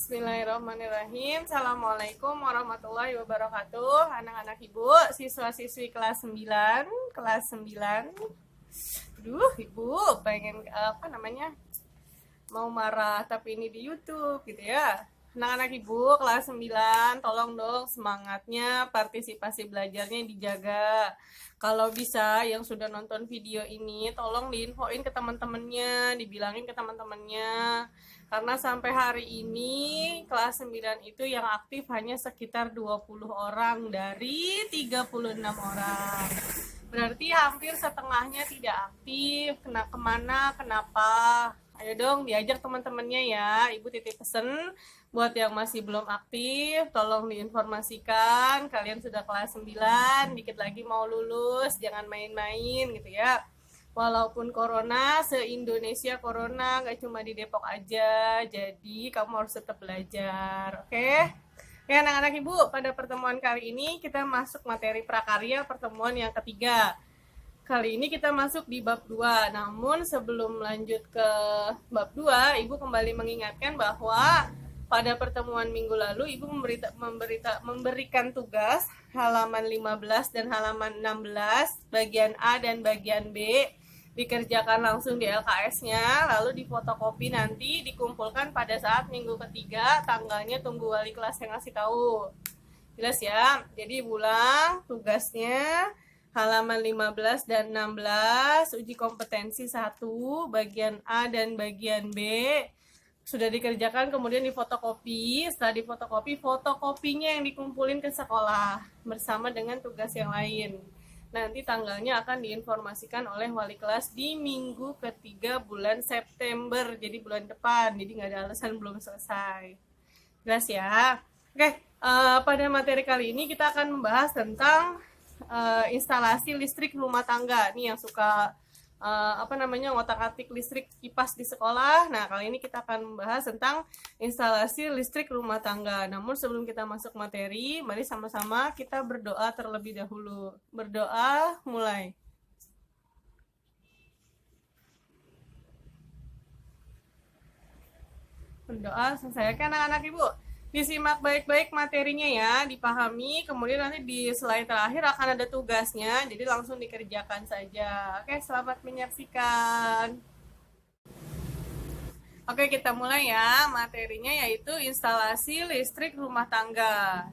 Bismillahirrahmanirrahim. Assalamualaikum warahmatullahi wabarakatuh. Anak-anak ibu, siswa-siswi kelas 9, kelas 9. Aduh, ibu pengen mau marah tapi ini di YouTube gitu ya. Anak-anak ibu kelas 9, tolong dong semangatnya, partisipasi belajarnya dijaga. Kalau bisa yang sudah nonton video ini tolong diinfoin ke teman-temannya, dibilangin ke teman-temannya. Karena sampai hari ini kelas 9 itu yang aktif hanya sekitar 20 orang dari 36 orang. Berarti hampir setengahnya tidak aktif. Kemana, kenapa? Ayo dong diajak teman-temannya ya. Ibu titip pesen buat yang masih belum aktif, tolong diinformasikan. Kalian sudah kelas 9, dikit lagi mau lulus, jangan main-main gitu ya. Walaupun corona, se-Indonesia corona, gak cuma di Depok aja. Jadi kamu harus tetap belajar, oke? Oke anak-anak ibu, pada pertemuan kali ini kita masuk materi prakarya pertemuan yang ketiga. Kali ini kita masuk di bab 2. Namun sebelum lanjut ke bab 2, Ibu kembali mengingatkan bahwa pada pertemuan minggu lalu Ibu memberikan tugas halaman 15 dan halaman 16, bagian A dan bagian B, dikerjakan langsung di LKS-nya, lalu difotokopi nanti dikumpulkan pada saat minggu ketiga, tanggalnya tunggu wali kelas yang ngasih tahu. Jelas ya? Jadi ulang tugasnya halaman 15 dan 16, uji kompetensi 1, bagian A dan bagian B, sudah dikerjakan kemudian difotokopi. Setelah difotokopi, fotokopinya yang dikumpulin ke sekolah bersama dengan tugas yang lain. Nanti tanggalnya akan diinformasikan oleh wali kelas di minggu ketiga bulan September, jadi bulan depan, jadi nggak ada alasan belum selesai. Jelas ya? Oke, pada materi kali ini kita akan membahas tentang instalasi listrik rumah tangga. Nih yang suka ngotak-atik listrik kipas di sekolah. Nah, kali ini kita akan membahas tentang instalasi listrik rumah tangga. Namun sebelum kita masuk materi, mari sama-sama kita berdoa terlebih dahulu. Berdoa, mulai. Berdoa selesai. Oke anak-anak ibu, disimak baik-baik materinya ya, dipahami, kemudian nanti di slide terakhir akan ada tugasnya, jadi langsung dikerjakan saja. Oke, selamat menyaksikan. Oke, kita mulai ya. Materinya yaitu instalasi listrik rumah tangga.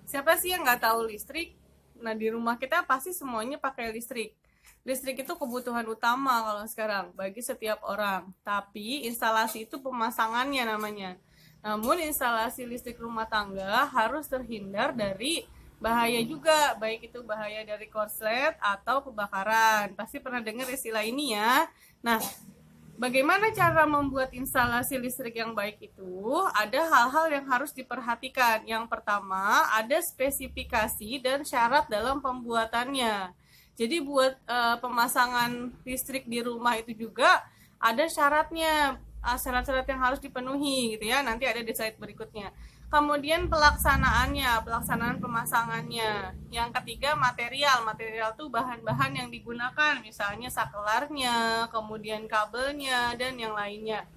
Siapa sih yang nggak tahu listrik? Nah, di rumah kita pasti semuanya pakai listrik. Listrik itu kebutuhan utama kalau sekarang bagi setiap orang. Tapi instalasi itu pemasangannya namanya. Namun instalasi listrik rumah tangga harus terhindar dari bahaya juga, baik itu bahaya dari korslet atau kebakaran. Pasti pernah dengar istilah ini ya. Nah, bagaimana cara membuat instalasi listrik yang baik itu? Ada hal-hal yang harus diperhatikan. Yang pertama, ada spesifikasi dan syarat dalam pembuatannya. Jadi buat pemasangan listrik di rumah itu juga ada syaratnya, syarat-syarat yang harus dipenuhi gitu ya. Nanti ada di slide berikutnya. Kemudian pelaksanaan pemasangannya. Yang ketiga material tuh bahan-bahan yang digunakan, misalnya saklarnya, kemudian kabelnya dan yang lainnya.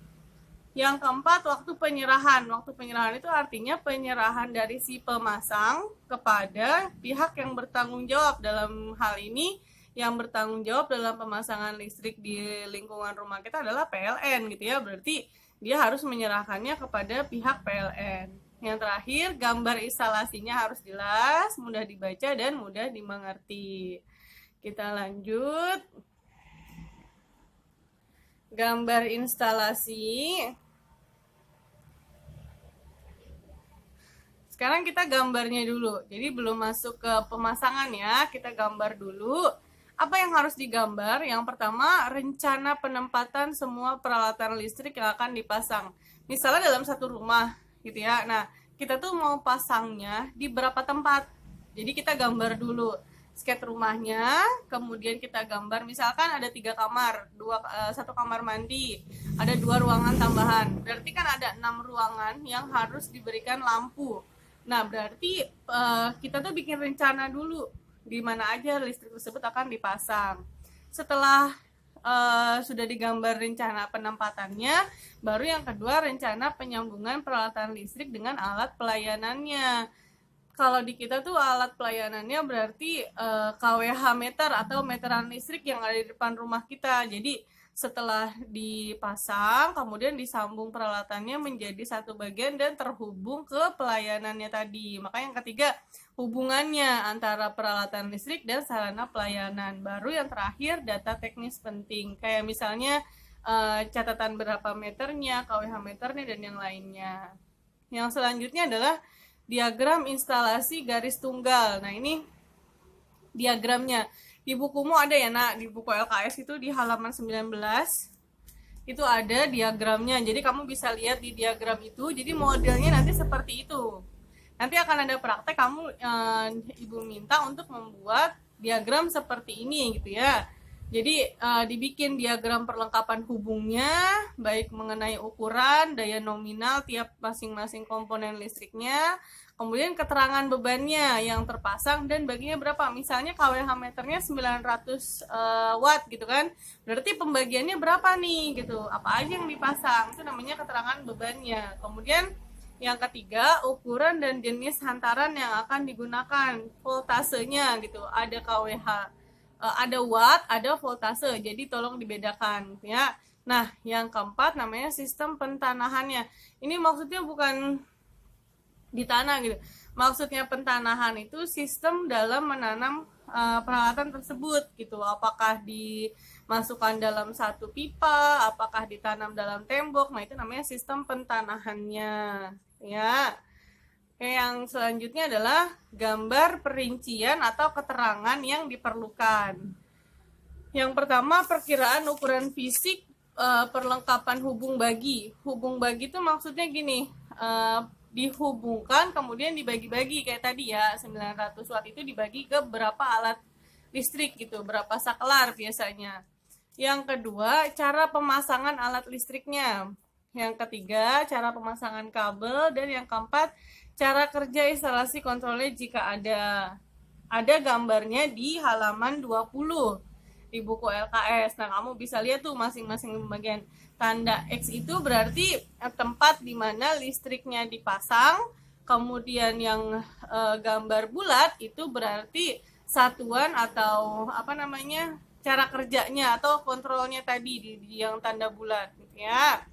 Yang keempat, waktu penyerahan. Waktu penyerahan itu artinya penyerahan dari si pemasang kepada pihak yang bertanggung jawab. Dalam hal ini, yang bertanggung jawab dalam pemasangan listrik di lingkungan rumah kita adalah PLN gitu ya. Berarti dia harus menyerahkannya kepada pihak PLN. Yang terakhir, gambar instalasinya harus jelas, mudah dibaca dan mudah dimengerti. Kita lanjut. Gambar instalasi. Sekarang kita gambarnya dulu. Jadi belum masuk ke pemasangan ya, kita gambar dulu. Apa yang harus digambar? Yang pertama, rencana penempatan semua peralatan listrik yang akan dipasang. Misalnya dalam satu rumah gitu ya. Nah, kita tuh mau pasangnya di berapa tempat. Jadi kita gambar dulu sketch rumahnya, kemudian kita gambar misalkan ada 3 kamar, 1 kamar mandi, ada 2 ruangan tambahan. Berarti kan ada 6 ruangan yang harus diberikan lampu. Nah, berarti kita tuh bikin rencana dulu di mana aja listrik tersebut akan dipasang. Setelah sudah digambar rencana penempatannya, baru yang kedua rencana penyambungan peralatan listrik dengan alat pelayanannya. Kalau di kita tuh alat pelayanannya berarti kWh meter atau meteran listrik yang ada di depan rumah kita. Jadi setelah dipasang, kemudian disambung peralatannya menjadi satu bagian dan terhubung ke pelayanannya tadi. Maka yang ketiga, hubungannya antara peralatan listrik dan sarana pelayanan. Baru yang terakhir, data teknis penting. Kayak misalnya catatan berapa meternya, kWh meternya, dan yang lainnya. Yang selanjutnya adalah diagram instalasi garis tunggal. Nah, ini diagramnya. Di bukumu ada ya, Nak? Di buku LKS itu di halaman 19 itu ada diagramnya. Jadi kamu bisa lihat di diagram itu. Jadi modelnya nanti seperti itu. Nanti akan ada praktek kamu Ibu minta untuk membuat diagram seperti ini gitu ya. Jadi dibikin diagram perlengkapan hubungnya, baik mengenai ukuran, daya nominal tiap masing-masing komponen listriknya, kemudian keterangan bebannya yang terpasang dan baginya berapa. Misalnya kWh meternya 900 watt gitu kan. Berarti pembagiannya berapa nih gitu. Apa aja yang dipasang. Itu namanya keterangan bebannya. Kemudian yang ketiga, ukuran dan jenis hantaran yang akan digunakan, voltasenya gitu. Ada kWh, ada watt, ada voltase. Jadi tolong dibedakan ya. Nah, yang keempat namanya sistem pentanahannya. Ini maksudnya bukan di tanah gitu. Maksudnya pentanahan itu sistem dalam menanam peralatan tersebut gitu. Apakah dimasukkan dalam satu pipa, apakah ditanam dalam tembok. Nah, itu namanya sistem pentanahannya ya. Yang selanjutnya adalah gambar perincian atau keterangan yang diperlukan. Yang pertama, perkiraan ukuran fisik perlengkapan hubung bagi. Hubung bagi itu maksudnya gini, dihubungkan kemudian dibagi-bagi kayak tadi ya, 900 watt itu dibagi ke berapa alat listrik gitu, berapa saklar biasanya. Yang kedua, cara pemasangan alat listriknya. Yang ketiga, cara pemasangan kabel. Dan yang keempat, cara kerja instalasi kontrolnya jika ada. Ada gambarnya di halaman 20 di buku LKS. Nah, kamu bisa lihat tuh masing-masing bagian. Tanda X itu berarti tempat di mana listriknya dipasang. Kemudian yang gambar bulat itu berarti satuan atau apa namanya, cara kerjanya atau kontrolnya tadi di yang tanda bulat gitu ya.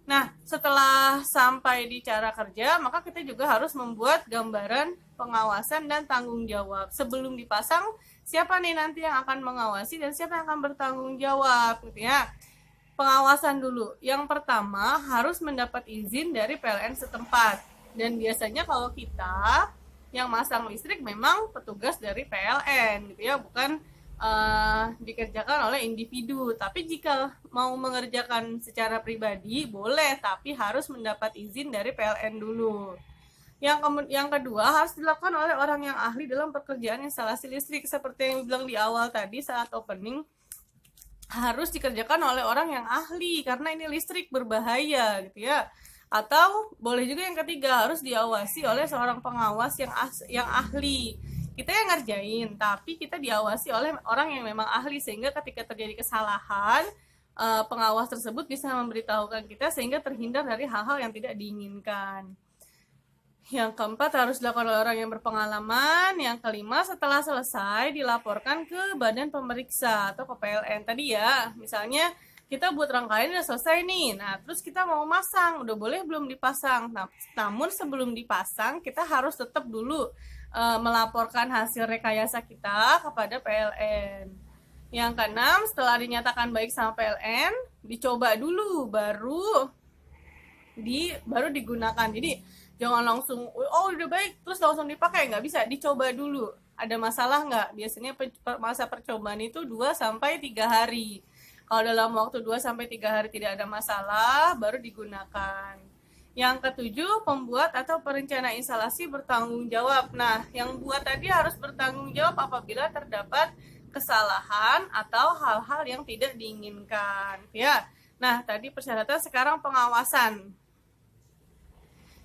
Nah, setelah sampai di cara kerja, maka kita juga harus membuat gambaran pengawasan dan tanggung jawab. Sebelum dipasang, siapa nih nanti yang akan mengawasi dan siapa yang akan bertanggung jawab gitu ya. Pengawasan dulu. Yang pertama, harus mendapat izin dari PLN setempat. Dan biasanya kalau kita yang masang listrik memang petugas dari PLN gitu ya, bukan dikerjakan oleh individu. Tapi jika mau mengerjakan secara pribadi boleh, tapi harus mendapat izin dari PLN dulu. Yang kedua, harus dilakukan oleh orang yang ahli dalam pekerjaan instalasi listrik. Seperti yang bilang di awal tadi saat opening, harus dikerjakan oleh orang yang ahli karena ini listrik berbahaya gitu ya. Atau boleh juga yang ketiga, harus diawasi oleh seorang pengawas yang ahli. Kita yang ngerjain, tapi kita diawasi oleh orang yang memang ahli, sehingga ketika terjadi kesalahan, pengawas tersebut bisa memberitahukan kita sehingga terhindar dari hal-hal yang tidak diinginkan. Yang keempat, harus dilakukan oleh orang yang berpengalaman. Yang kelima, setelah selesai dilaporkan ke badan pemeriksa atau ke PLN tadi ya. Misalnya kita buat rangkaian udah selesai nih, nah terus kita mau masang, udah boleh belum dipasang. Nah, namun sebelum dipasang kita harus tetap dulu melaporkan hasil rekayasa kita kepada PLN. Yang keenam, setelah dinyatakan baik sama PLN, dicoba dulu baru digunakan. Jadi jangan langsung udah baik terus langsung dipakai, nggak bisa, dicoba dulu. Ada masalah nggak? Biasanya masa percobaan itu 2-3 hari. Kalau dalam waktu 2-3 hari tidak ada masalah, baru digunakan. Yang ketujuh, pembuat atau perencana instalasi bertanggung jawab. Nah, yang buat tadi harus bertanggung jawab apabila terdapat kesalahan atau hal-hal yang tidak diinginkan. Ya. Nah, tadi persyaratan, sekarang pengawasan.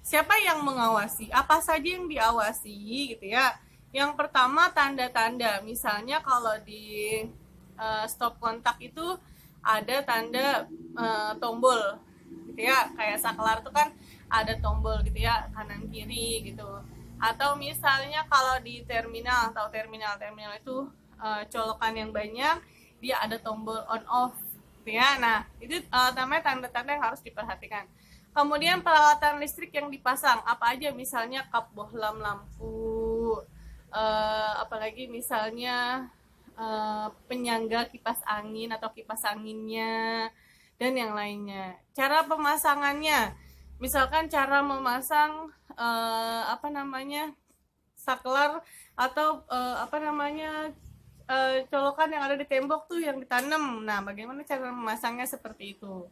Siapa yang mengawasi? Apa saja yang diawasi gitu ya? Yang pertama, tanda-tanda. Misalnya kalau di stop kontak itu ada tanda tombol gitu ya, kayak saklar tuh kan ada tombol gitu ya, kanan kiri gitu. Atau misalnya kalau di terminal, atau terminal itu colokan yang banyak, dia ada tombol on off gitu ya. Nah itu namanya tanda-tanda yang harus diperhatikan. Kemudian peralatan listrik yang dipasang apa aja, misalnya kap bohlam lampu, apalagi misalnya penyangga kipas angin atau kipas anginnya, dan yang lainnya. Cara pemasangannya, misalkan cara memasang apa namanya, saklar atau apa namanya, colokan yang ada di tembok tuh yang ditanam. Nah, bagaimana cara memasangnya seperti itu.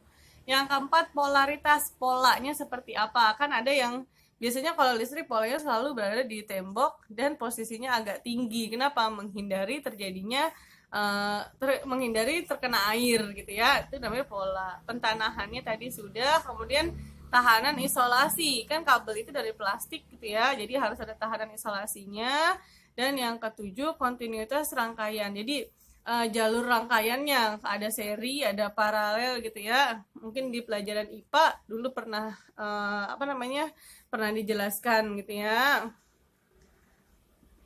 Yang keempat, polaritas, polanya seperti apa. Kan ada yang biasanya kalau listrik polanya selalu berada di tembok dan posisinya agak tinggi. Kenapa? Menghindari terjadinya menghindari terkena air gitu ya. Itu namanya pola. Pentanahannya tadi sudah. Kemudian tahanan isolasi. Kan kabel itu dari plastik gitu ya. Jadi harus ada tahanan isolasinya. Dan yang ketujuh, kontinuitas rangkaian. Jadi jalur rangkaiannya ada seri, ada paralel gitu ya. Mungkin di pelajaran IPA dulu pernah apa namanya, pernah dijelaskan gitu ya.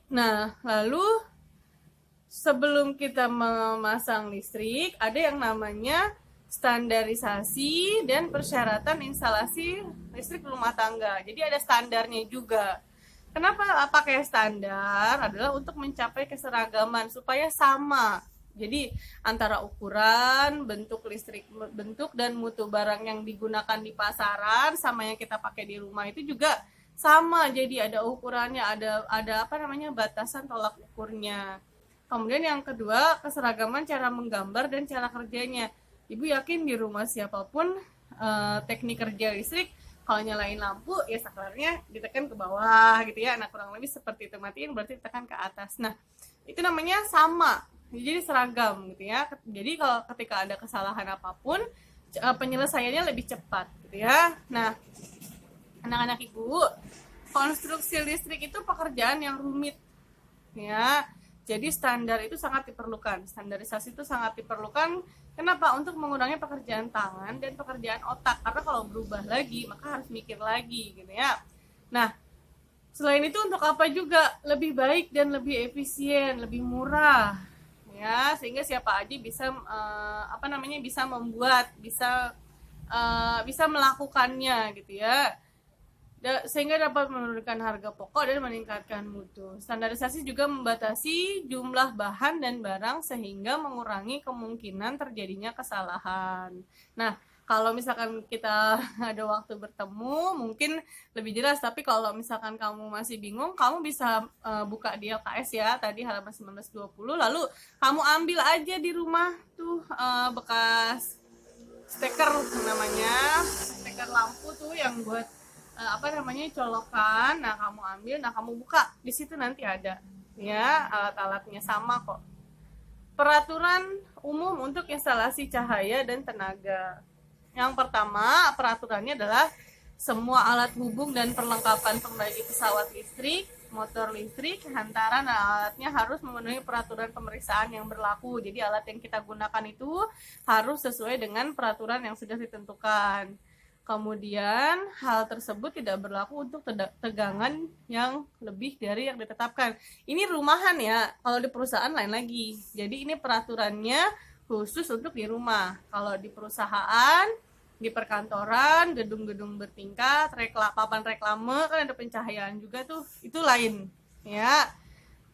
Nah, lalu sebelum kita memasang listrik, ada yang namanya standarisasi dan persyaratan instalasi listrik rumah tangga. Jadi ada standarnya juga. Kenapa pakai standar? Adalah untuk mencapai keseragaman supaya sama. Jadi antara ukuran, bentuk listrik, bentuk dan mutu barang yang digunakan di pasaran sama yang kita pakai di rumah itu juga sama. Jadi ada ukurannya, ada apa namanya, batasan tolak ukurnya. Kemudian yang kedua, keseragaman cara menggambar dan cara kerjanya. Ibu yakin di rumah siapapun teknik kerja listrik, kalau nyalain lampu ya saklarnya ditekan ke bawah gitu ya. Nah kurang lebih seperti itu, matiin berarti ditekan ke atas. Nah itu namanya sama, jadi seragam gitu ya. Jadi kalau ketika ada kesalahan apapun, penyelesaiannya lebih cepat gitu ya. Nah anak-anak ibu, konstruksi listrik itu pekerjaan yang rumit ya. Jadi standar itu sangat diperlukan, standarisasi itu sangat diperlukan. Kenapa? Untuk mengurangi pekerjaan tangan dan pekerjaan otak. Karena kalau berubah lagi, maka harus mikir lagi gitu ya. Nah, selain itu untuk apa juga? Lebih baik dan lebih efisien, lebih murah. Ya, sehingga siapa aja bisa apa namanya, bisa membuat, bisa melakukannya gitu ya. Sehingga dapat menurunkan harga pokok dan meningkatkan mutu. Standarisasi juga membatasi jumlah bahan dan barang sehingga mengurangi kemungkinan terjadinya kesalahan. Nah, kalau misalkan kita ada waktu bertemu mungkin lebih jelas, tapi kalau misalkan kamu masih bingung, kamu bisa buka di LKS ya, tadi halaman 19-20, lalu kamu ambil aja di rumah tuh bekas steker, namanya steker lampu tuh yang buat apa namanya, colokan. Nah kamu ambil, nah kamu buka, di situ nanti ada ya alat-alatnya, sama kok. Peraturan umum untuk instalasi cahaya dan tenaga. Yang pertama, peraturannya adalah semua alat hubung dan perlengkapan pembagi pesawat listrik, motor listrik, hantaran dan alatnya harus memenuhi peraturan pemeriksaan yang berlaku. Jadi alat yang kita gunakan itu harus sesuai dengan peraturan yang sudah ditentukan. Kemudian hal tersebut tidak berlaku untuk tegangan yang lebih dari yang ditetapkan. Ini rumahan ya, kalau di perusahaan lain lagi. Jadi ini peraturannya khusus untuk di rumah. Kalau di perusahaan, di perkantoran, gedung-gedung bertingkat, papan reklame, kan ada pencahayaan juga tuh, itu lain ya.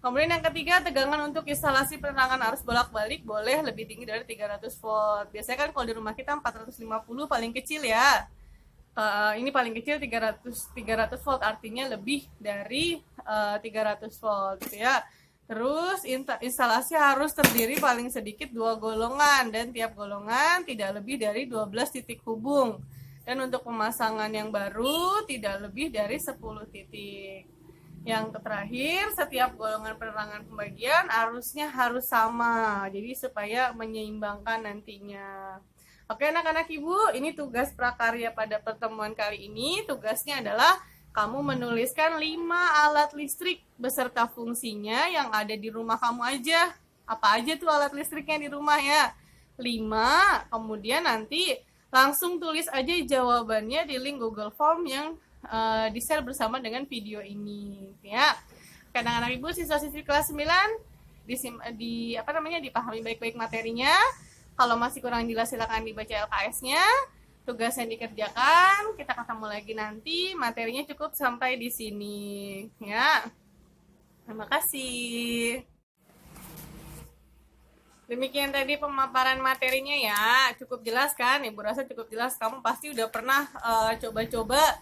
Kemudian yang ketiga, tegangan untuk instalasi penerangan arus bolak-balik boleh lebih tinggi dari 300 volt. Biasanya kan kalau di rumah kita 450 paling kecil ya. Ini paling kecil 300 volt, artinya lebih dari 300 volt gitu ya. Terus instalasi harus terdiri paling sedikit 2 golongan dan tiap golongan tidak lebih dari 12 titik hubung. Dan untuk pemasangan yang baru tidak lebih dari 10 titik. Yang terakhir, setiap golongan penerangan pembagian arusnya harus sama. Jadi supaya menyeimbangkan nantinya. Oke anak-anak ibu, ini tugas prakarya pada pertemuan kali ini. Tugasnya adalah kamu menuliskan 5 alat listrik beserta fungsinya yang ada di rumah kamu aja. Apa aja tuh alat listriknya di rumah ya. kemudian nanti langsung tulis aja jawabannya di link Google Form yang di-share bersama dengan video ini ya. Anak-anak Ibu siswa-siswi kelas 9 dipahami baik-baik materinya. Kalau masih kurang jelas silakan dibaca LKS-nya. Tugas yang dikerjakan, kita ketemu lagi nanti. Materinya cukup sampai di sini ya. Terima kasih. Demikian tadi pemaparan materinya ya. Cukup jelas kan? Ibu rasa cukup jelas. Kamu pasti udah pernah coba-coba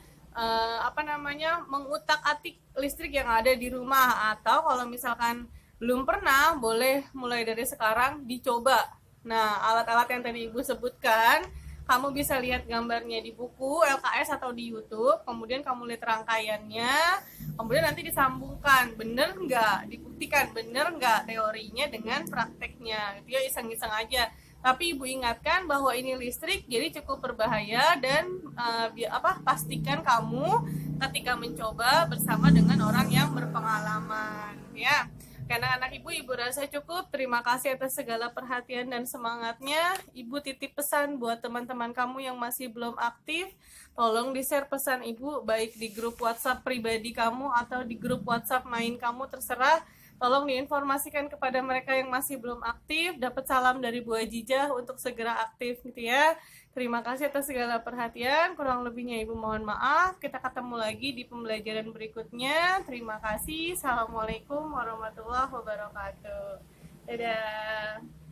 mengutak-atik listrik yang ada di rumah, atau kalau misalkan belum pernah, boleh mulai dari sekarang dicoba. Nah, alat-alat yang tadi Ibu sebutkan, kamu bisa lihat gambarnya di buku LKS atau di YouTube, kemudian kamu lihat rangkaiannya, kemudian nanti disambungkan, bener nggak, dibuktikan bener nggak teorinya dengan prakteknya, gitu ya, iseng-iseng aja. Tapi Ibu ingatkan bahwa ini listrik, jadi cukup berbahaya, dan pastikan kamu ketika mencoba bersama dengan orang yang berpengalaman ya. Karena anak Ibu rasa cukup. Terima kasih atas segala perhatian dan semangatnya. Ibu titip pesan buat teman-teman kamu yang masih belum aktif, tolong di-share pesan Ibu baik di grup WhatsApp pribadi kamu atau di grup WhatsApp main kamu, terserah. Tolong diinformasikan kepada mereka yang masih belum aktif. Dapat salam dari Bu Ajijah untuk segera aktif gitu ya. Terima kasih atas segala perhatian. Kurang lebihnya Ibu mohon maaf. Kita ketemu lagi di pembelajaran berikutnya. Terima kasih. Assalamualaikum warahmatullahi wabarakatuh. Dadah.